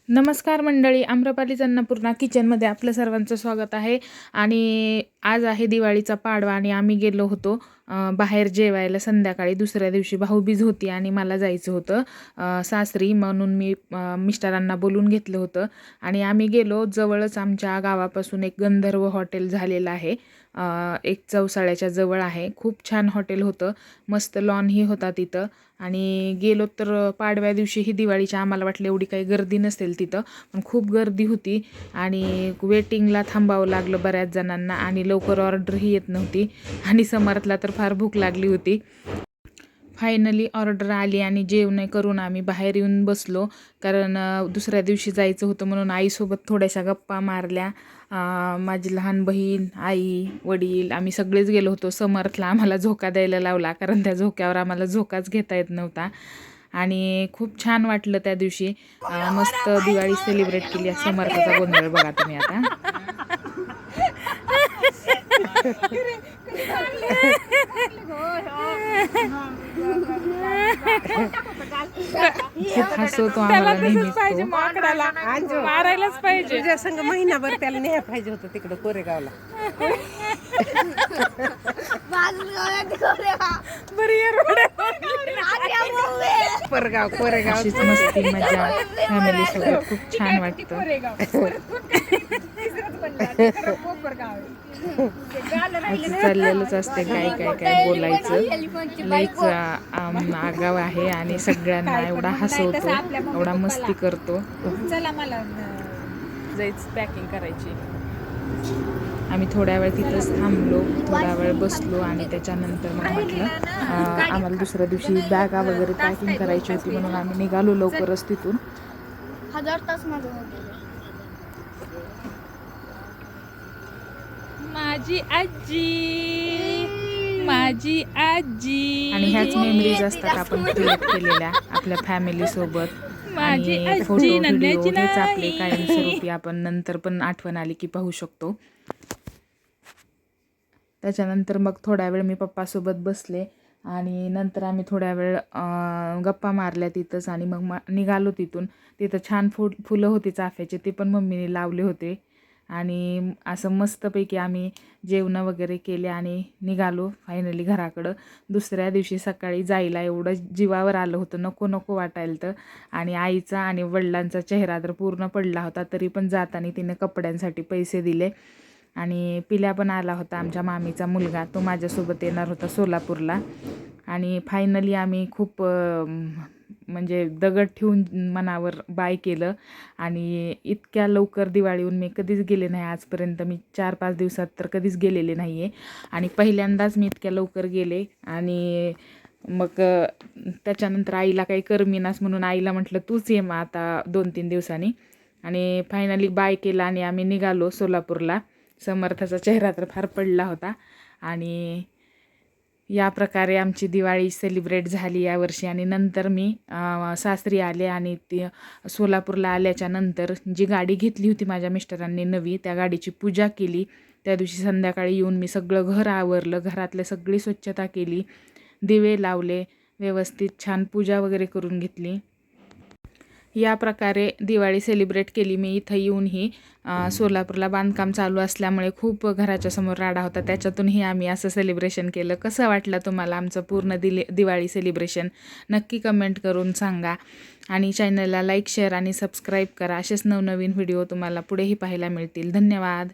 नमस्कार मंडळी, आम्रपाली अन्नपूर्णा किचनमध्ये आपलं सर्वांचं स्वागत आहे. आणि आज आहे दिवाळीचा पाडवा आणि आम्ही गेलो होतो बाहेर जेवायला संध्याकाळी. दुसऱ्या दिवशी भाऊबीज होती आणि मला जायचं होतं सासरी, म्हणून मी मिस्टरांना बोलून घेतलं होतं आणि आम्ही गेलो. जवळच आमच्या गावापासून एक गंधर्व हॉटेल झालेलं आहे, एक चौसाळ्याच्या जवळ आहे. खूप छान हॉटेल होतं, मस्त लॉनही होता तिथं. आणि गेलो तर पाडव्या दिवशी ही दिवाळीच्या आम्हाला वाटलं एवढी काही गर्दी नसेल तिथं, पण खूप गर्दी होती आणि वेटिंगला थांबावं लागलं बऱ्याच जणांना आणि लवकर ऑर्डरही येत नव्हती आणि समर्थला तर फार भूक लागली होती. फायनली ऑर्डर आली आणि जेवण करून आम्ही बाहेर येऊन बसलो, कारण दुसऱ्या दिवशी जायचं होतं म्हणून आईसोबत थोड्याशा गप्पा मारल्या. माझी लहान बहीण, आई, वडील आम्ही सगळेच गेलो होतो. समर्थला आम्हाला झोका द्यायला लावला, कारण त्या झोक्यावर आम्हाला झोकाच घेता येत नव्हता. आणि खूप छान वाटलं त्या दिवशी. मस्त दिवाळी सेलिब्रेट केली. समर्थाचा गोंधळ बघा तुम्ही आता. खूप हसवतो आम्हाला नेहमीच तो. मारायलाच पाहिजे. तुझ्या संग महिनाभर त्याला न्याय पाहिजे होतं तिकडं कोरेगावला. कोरेगाव अशीच मस्ती मजा फॅमिली सोबत खूप छान वाटतं. असं चाललेलंच असते, काय काय काय बोलायचं. लईच आगाव आहे आणि सगळ्यांना एवढा हसवतो, एवढा मस्ती करतो. चला मला जायचं, पॅकिंग करायची. आम्ही थोड्या वेळ तिथंच थांबलो, थोडा वेळ बसलो आणि त्याच्यानंतर मग म्हटलं आम्हाला दुसऱ्या दिवशी बॅगा वगैरे पॅकिंग करायची होती, म्हणून आम्ही निघालो लवकरच तिथून. 1000 तास माझं माझी आजी आणि ह्याच मेमरीज असतात आपण क्रिएट केलेल्या आपल्या फॅमिली सोबत. आणि फोटो व्हिडिओ हेच आपले कायमस्वरूपी आपण नंतर पण आठवण आली की पाहू शकतो. त्याच्यानंतर मग थोड्या वेळ मी पप्पासोबत बसले आणि नंतर आम्ही थोड्या वेळ गप्पा मारल्या तिथंच आणि मग निघालो तिथून. तिथं छान फुलं होती चाफ्याचे, ते पण मम्मीने लावले होते. आणि असं मस्तपैकी आम्ही जेवणं वगैरे केले आणि निघालो फायनली घराकडं. दुसऱ्या दिवशी सकाळी जायला एवढं जीवावर आलं होतं, नको नको वाटायला तर. आणि आईचा आणि वडिलांचा चेहरा तर पूर्ण पडला होता, तरी पण जाताना तिने कपड्यांसाठी पैसे दिले. आणि पिल्या पण आला होता, आमच्या मामीचा मुलगा, तो माझ्यासोबत येणार होता सोलापूरला. आणि फायनली आम्ही खूप म्हणजे दगड ठेवून मनावर बाय केलं. आणि इतक्या लवकर दिवाळीहून मी कधीच गेले नाही आजपर्यंत. मी 4-5 दिवसात तर कधीच गेलेले नाही आहे आणि पहिल्यांदाच मी इतक्या लवकर गेले. आणि मग त्याच्यानंतर आईला काही करमिनास म्हणून आईला म्हटलं तूच ये मग आता 2-3 दिवसांनी. आणि फायनली बाय केला आणि आम्ही निघालो सोलापूरला. समर्थाचा चेहरा तर फार पडला होता. आणि या प्रकारे आमची दिवाळी सेलिब्रेट झाली यावर्षी. आणि नंतर मी सासरी आले आणि ती सोलापूरला आल्याच्या नंतर जी गाडी घेतली होती माझ्या मिस्टरांनी नवी, त्या गाडीची पूजा केली. त्या दिवशी संध्याकाळी येऊन मी सगळं घर आवरलं, घरातले सगळी स्वच्छता केली, दिवे लावले, व्यवस्थित छान पूजा वगैरे करून घेतली. या प्रकारे दिवाळी सेलिब्रेट केली मी. इथं येऊनही सोलापूरला बांधकाम चालू असल्यामुळे खूप घराच्या समोर राडा होता, त्याच्यातूनही आम्ही असं सेलिब्रेशन केलं. कसं वाटलं तुम्हाला आमचं पूर्ण दिवाळी सेलिब्रेशन नक्की कमेंट करून सांगा. आणि चॅनलला लाईक, शेअर आणि सबस्क्राईब करा. असेच नवनवीन व्हिडिओ तुम्हाला पुढेही पाहायला मिळतील. धन्यवाद.